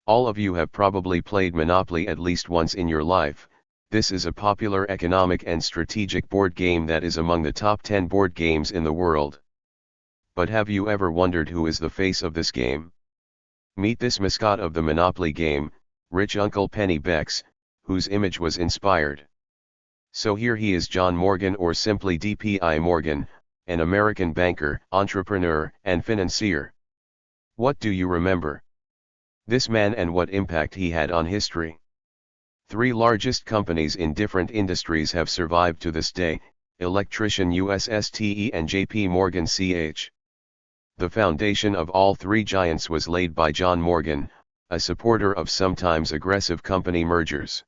All of you have probably played Monopoly at least once in your life. This is a popular economic and strategic board game that is among the top 10 board games in the world. But have you ever wondered who is the face of this game? Meet this mascot of the Monopoly game, Rich Uncle Penny Becks, whose image was inspired. So here he is, John Morgan, or simply DPI Morgan, an American banker, entrepreneur, and financier. What do you remember? This man and what impact he had on history. 3 largest companies in different industries have survived to this day: Electrician USSTE and JP Morgan CH. The foundation of all 3 giants was laid by John Morgan, a supporter of sometimes aggressive company mergers.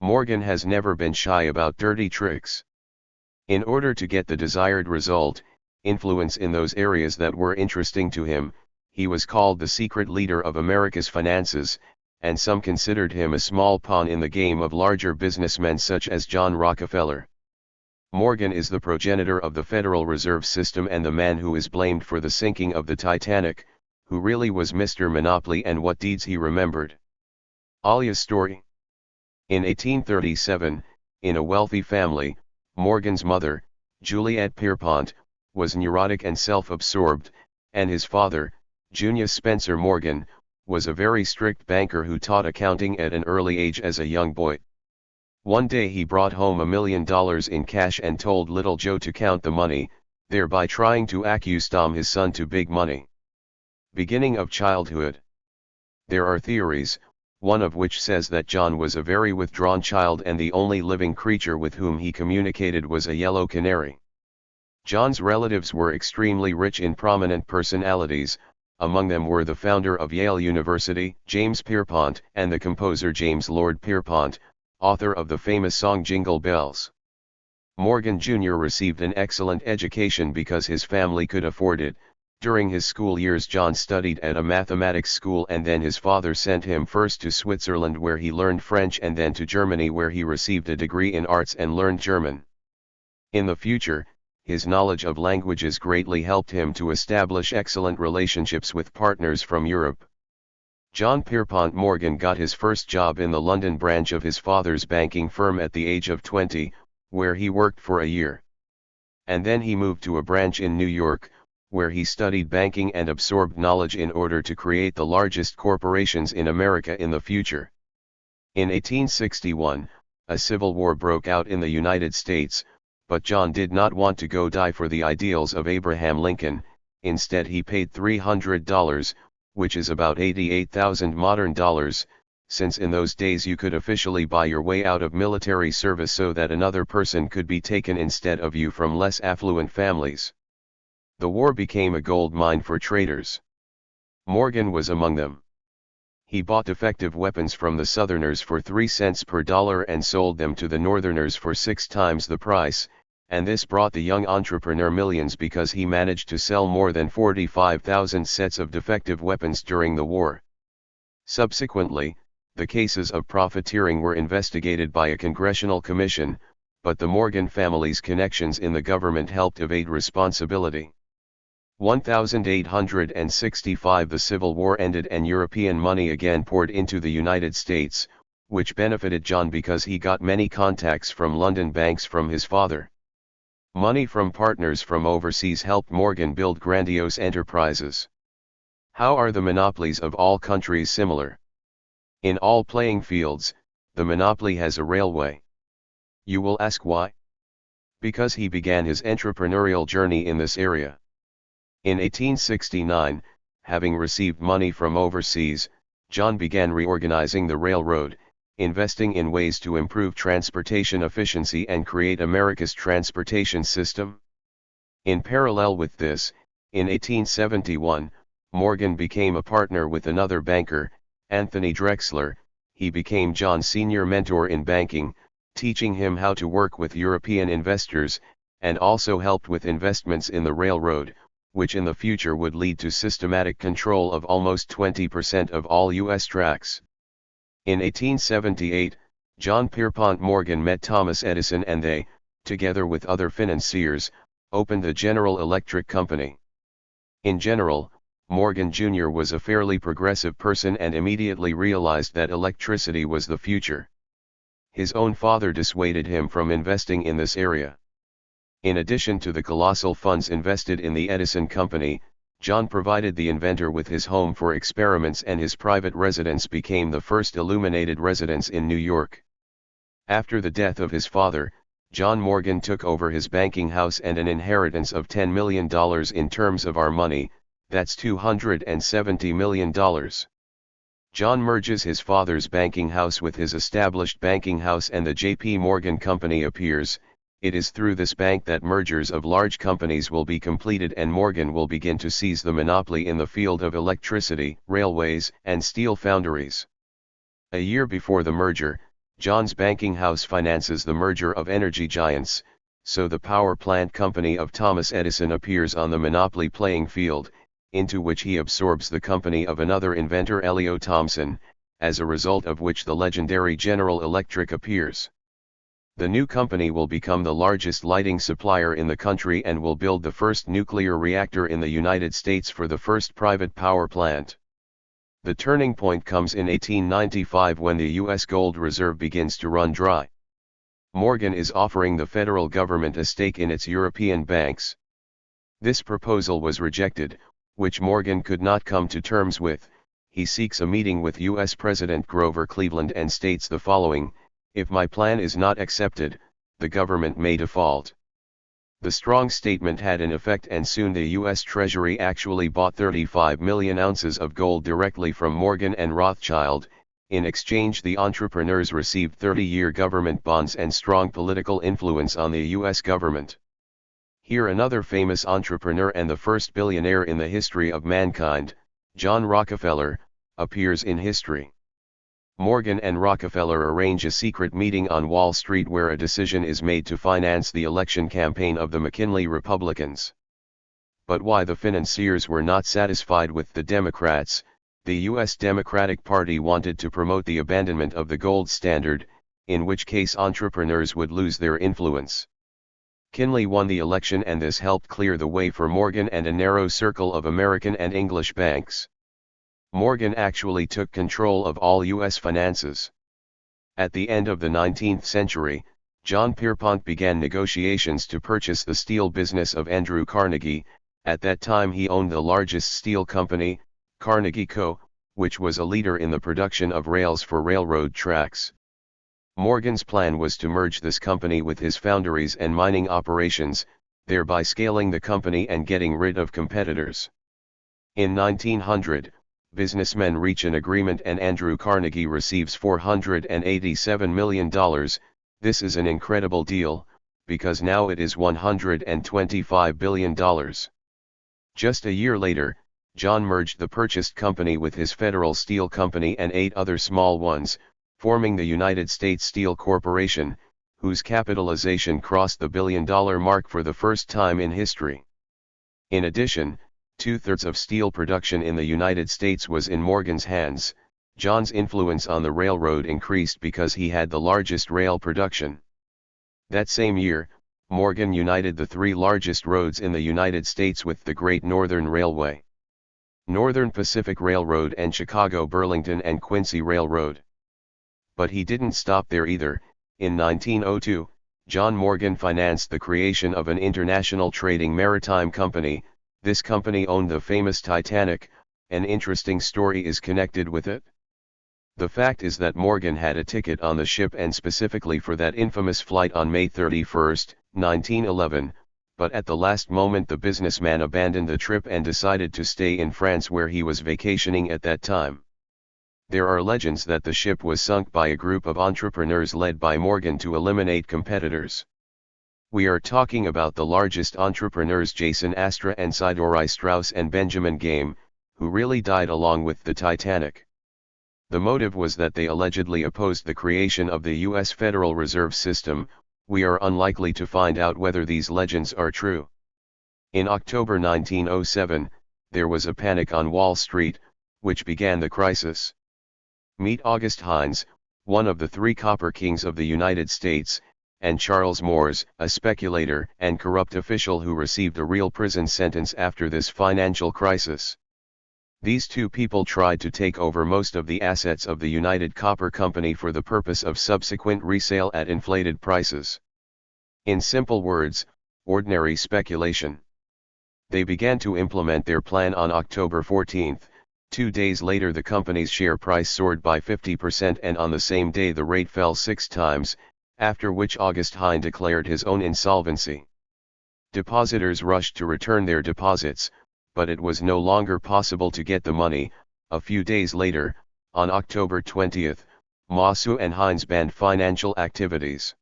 Morgan has never been shy about dirty tricks. In order to get the desired result, influence in those areas that were interesting to him, he was called the secret leader of America's finances, and some considered him a small pawn in the game of larger businessmen such as John Rockefeller. Morgan is the progenitor of the Federal Reserve System and the man who is blamed for the sinking of the Titanic, who really was Mr. Monopoly and what deeds he remembered. Alia's story. In 1837, in a wealthy family, Morgan's mother, Juliette Pierpont, was neurotic and self-absorbed, and his father, Junius Spencer Morgan, was a very strict banker who taught accounting at an early age as a young boy. One day he brought home $1 million in cash and told little Joe to count the money, thereby trying to accustom his son to big money. Beginning of childhood. There are theories, one of which says that John was a very withdrawn child and the only living creature with whom he communicated was a yellow canary. John's relatives were extremely rich in prominent personalities. Among them were the founder of Yale University, James Pierpont, and the composer James Lord Pierpont, author of the famous song Jingle Bells. Morgan Jr. received an excellent education because his family could afford it. During his school years, John studied at a mathematics school, and then his father sent him first to Switzerland where he learned French, and then to Germany where he received a degree in arts and learned German. In the future, his knowledge of languages greatly helped him to establish excellent relationships with partners from Europe. John Pierpont Morgan got his first job in the London branch of his father's banking firm at the age of 20, where he worked for a year. And then he moved to a branch in New York, where he studied banking and absorbed knowledge in order to create the largest corporations in America in the future. In 1861, a civil war broke out in the United States, but John did not want to go die for the ideals of Abraham Lincoln. Instead he paid $300, which is about 88,000 modern dollars, since in those days you could officially buy your way out of military service so that another person could be taken instead of you from less affluent families. The war became a gold mine for traders. Morgan was among them. He bought defective weapons from the Southerners for 3 cents per dollar and sold them to the Northerners for 6 times the price, and this brought the young entrepreneur millions because he managed to sell more than 45,000 sets of defective weapons during the war. Subsequently, the cases of profiteering were investigated by a congressional commission, but the Morgan family's connections in the government helped evade responsibility. 1865 The Civil War ended and European money again poured into the United States, which benefited John because he got many contacts from London banks from his father. Money from partners from overseas helped Morgan build grandiose enterprises. How are the monopolies of all countries similar? In all playing fields, the monopoly has a railway. You will ask why? Because he began his entrepreneurial journey in this area. In 1869, having received money from overseas, John began reorganizing the railroad, investing in ways to improve transportation efficiency and create America's transportation system. In parallel with this, in 1871, Morgan became a partner with another banker, Anthony Drexler. He became John's senior mentor in banking, teaching him how to work with European investors, and also helped with investments in the railroad, which in the future would lead to systematic control of almost 20% of all U.S. tracks. In 1878, John Pierpont Morgan met Thomas Edison and they, together with other financiers, opened the General Electric Company. In general, Morgan Jr. was a fairly progressive person and immediately realized that electricity was the future. His own father dissuaded him from investing in this area. In addition to the colossal funds invested in the Edison Company, John provided the inventor with his home for experiments, and his private residence became the first illuminated residence in New York. After the death of his father, John Morgan took over his banking house and an inheritance of $10 million in terms of our money, that's $270 million. John merges his father's banking house with his established banking house, and the J.P. Morgan Company appears. It is through this bank that mergers of large companies will be completed, and Morgan will begin to seize the monopoly in the field of electricity, railways, and steel foundries. A year before the merger, John's banking house finances the merger of energy giants, so the power plant company of Thomas Edison appears on the monopoly playing field, into which he absorbs the company of another inventor, Elio Thomson, as a result of which the legendary General Electric appears. The new company will become the largest lighting supplier in the country and will build the first nuclear reactor in the United States for the first private power plant. The turning point comes in 1895 when the U.S. gold reserve begins to run dry. Morgan is offering the federal government a stake in its European banks. This proposal was rejected, which Morgan could not come to terms with. He seeks a meeting with U.S. President Grover Cleveland and states the following: "If my plan is not accepted, the government may default." The strong statement had an effect, and soon the U.S. Treasury actually bought 35 million ounces of gold directly from Morgan and Rothschild. In exchange, the entrepreneurs received 30-year government bonds and strong political influence on the U.S. government. Here another famous entrepreneur and the first billionaire in the history of mankind, John Rockefeller, appears in history. Morgan and Rockefeller arrange a secret meeting on Wall Street where a decision is made to finance the election campaign of the McKinley Republicans. But why the financiers were not satisfied with the Democrats, the U.S. Democratic Party wanted to promote the abandonment of the gold standard, in which case entrepreneurs would lose their influence. McKinley won the election, and this helped clear the way for Morgan and a narrow circle of American and English banks. Morgan actually took control of all U.S. finances. At the end of the 19th century, John Pierpont began negotiations to purchase the steel business of Andrew Carnegie. At that time he owned the largest steel company, Carnegie Co., which was a leader in the production of rails for railroad tracks. Morgan's plan was to merge this company with his foundries and mining operations, thereby scaling the company and getting rid of competitors. In 1900, businessmen reach an agreement and Andrew Carnegie receives $487 million. This is an incredible deal, because now it is $125 billion. Just a year later, John merged the purchased company with his Federal Steel Company and 8 other small ones, forming the United States Steel Corporation, whose capitalization crossed the billion-dollar mark for the first time in history. In addition, 2/3 of steel production in the United States was in Morgan's hands. John's influence on the railroad increased because he had the largest rail production. That same year, Morgan united the 3 largest roads in the United States with the Great Northern Railway, Northern Pacific Railroad, and Chicago, Burlington, and Quincy Railroad. But he didn't stop there either. In 1902, John Morgan financed the creation of an international trading maritime company. This company owned the famous Titanic. An interesting story is connected with it. The fact is that Morgan had a ticket on the ship, and specifically for that infamous flight on May 31, 1911, but at the last moment the businessman abandoned the trip and decided to stay in France, where he was vacationing at that time. There are legends that the ship was sunk by a group of entrepreneurs led by Morgan to eliminate competitors. We are talking about the largest entrepreneurs, Jason Astor, Isidore Straus, and Benjamin Game, who really died along with the Titanic. The motive was that they allegedly opposed the creation of the U.S. Federal Reserve System. We are unlikely to find out whether these legends are true. In October 1907, there was a panic on Wall Street, which began the crisis. Meet August Hines, one of the 3 copper kings of the United States, and Charles Moores, a speculator and corrupt official who received a real prison sentence after this financial crisis. These two people tried to take over most of the assets of the United Copper Company for the purpose of subsequent resale at inflated prices. In simple words, ordinary speculation. They began to implement their plan on October 14. 2 days later the company's share price soared by 50% and on the same day the rate fell 6 times, after which August Hine declared his own insolvency. Depositors rushed to return their deposits, but it was no longer possible to get the money. A few days later, on October 20, Masu and Hines banned financial activities.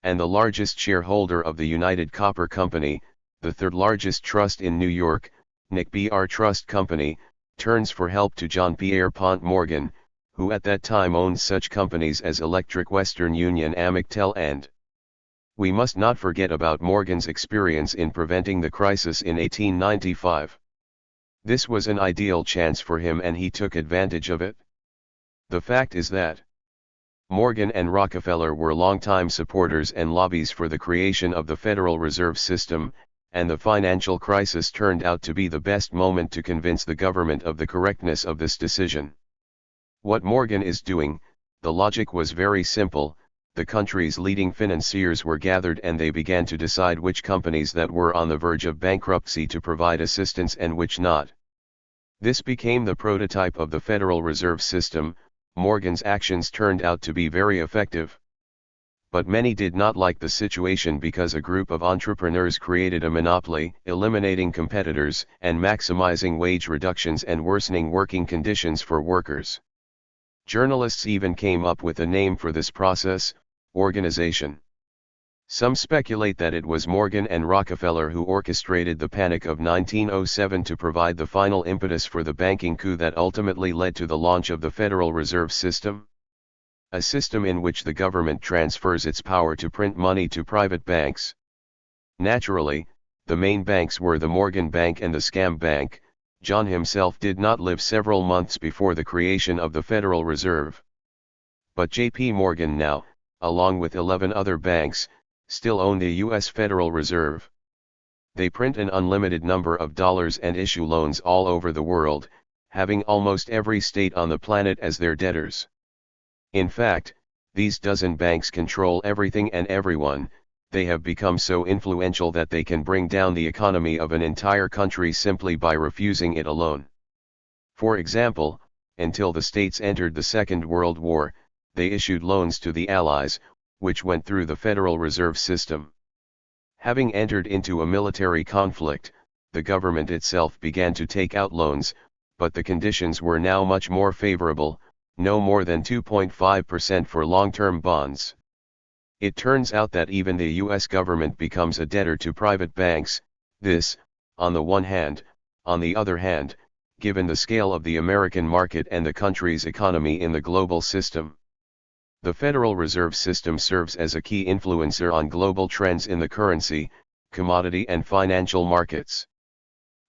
And the largest shareholder of the United Copper Company, the third largest trust in New York, Nick B.R. Trust Company, turns for help to John Pierpont Morgan, who at that time owned such companies as Electric Western Union, Amictel and. We must not forget about Morgan's experience in preventing the crisis in 1895. This was an ideal chance for him and he took advantage of it. The fact is that Morgan and Rockefeller were longtime supporters and lobbies for the creation of the Federal Reserve System, and the financial crisis turned out to be the best moment to convince the government of the correctness of this decision. What Morgan is doing, the logic was very simple. The country's leading financiers were gathered and they began to decide which companies that were on the verge of bankruptcy to provide assistance and which not. This became the prototype of the Federal Reserve System. Morgan's actions turned out to be very effective. But many did not like the situation because a group of entrepreneurs created a monopoly, eliminating competitors and maximizing wage reductions and worsening working conditions for workers. Journalists even came up with a name for this process: organization. Some speculate that it was Morgan and Rockefeller who orchestrated the Panic of 1907 to provide the final impetus for the banking coup that ultimately led to the launch of the Federal Reserve System. A system in which the government transfers its power to print money to private banks. Naturally, the main banks were the Morgan Bank and the Scam Bank. John himself did not live several months before the creation of the Federal Reserve. But J.P. Morgan now, along with 11 other banks, still own the U.S. Federal Reserve. They print an unlimited number of dollars and issue loans all over the world, having almost every state on the planet as their debtors. In fact, these dozen banks control everything and everyone. They have become so influential that they can bring down the economy of an entire country simply by refusing it a loan. For example, until the states entered the Second World War, they issued loans to the Allies, which went through the Federal Reserve System. Having entered into a military conflict, the government itself began to take out loans, but the conditions were now much more favorable, no more than 2.5% for long-term bonds. It turns out that even the U.S. government becomes a debtor to private banks. This, on the one hand. On the other hand, given the scale of the American market and the country's economy in the global system, the Federal Reserve System serves as a key influencer on global trends in the currency, commodity and financial markets.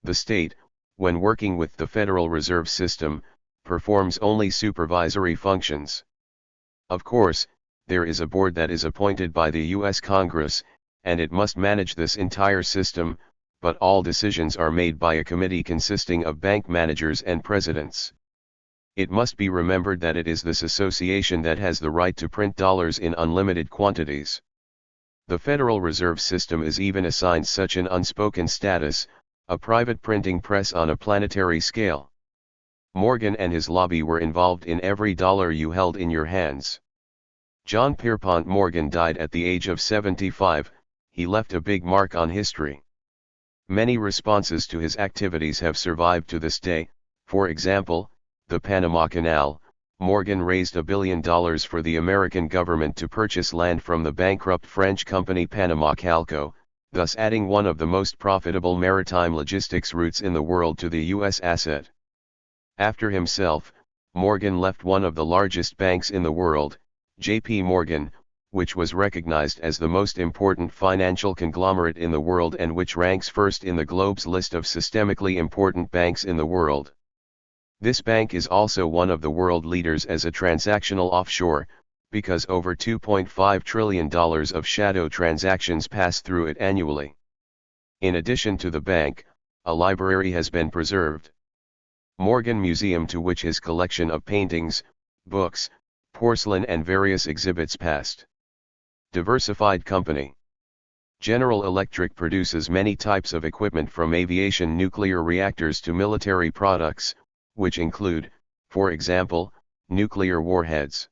The state, when working with the Federal Reserve System, performs only supervisory functions. Of course, there is a board that is appointed by the U.S. Congress, and it must manage this entire system, but all decisions are made by a committee consisting of bank managers and presidents. It must be remembered that it is this association that has the right to print dollars in unlimited quantities. The Federal Reserve System is even assigned such an unspoken status, a private printing press on a planetary scale. Morgan and his lobby were involved in every dollar you held in your hands. John Pierpont Morgan died at the age of 75, he left a big mark on history. Many responses to his activities have survived to this day. For example, the Panama Canal. Morgan raised $1 billion for the American government to purchase land from the bankrupt French company Panama Calco, thus adding one of the most profitable maritime logistics routes in the world to the U.S. asset. After himself, Morgan left one of the largest banks in the world, J.P. Morgan, which was recognized as the most important financial conglomerate in the world and which ranks first in the Globe's list of systemically important banks in the world. This bank is also one of the world leaders as a transactional offshore, because over $2.5 trillion of shadow transactions pass through it annually. In addition to the bank, a library has been preserved. Morgan Museum, to which his collection of paintings, books, porcelain and various exhibits passed. Diversified company. General Electric produces many types of equipment from aviation nuclear reactors to military products, which include, for example, nuclear warheads.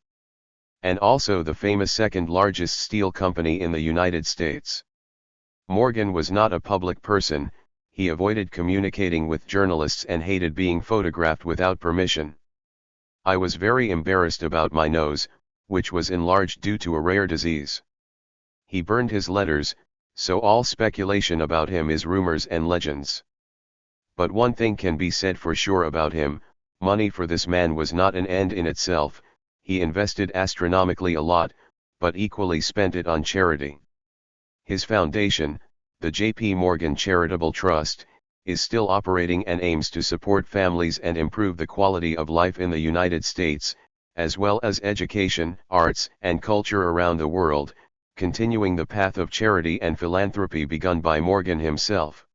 And also the famous second largest steel company in the United States. Morgan was not a public person, he avoided communicating with journalists and hated being photographed without permission. I was very embarrassed about my nose, which was enlarged due to a rare disease. He burned his letters, so all speculation about him is rumors and legends. But one thing can be said for sure about him, money for this man was not an end in itself, he invested astronomically a lot, but equally spent it on charity. His foundation, the J.P. Morgan Charitable Trust, is still operating and aims to support families and improve the quality of life in the United States, as well as education, arts, and culture around the world, continuing the path of charity and philanthropy begun by Morgan himself.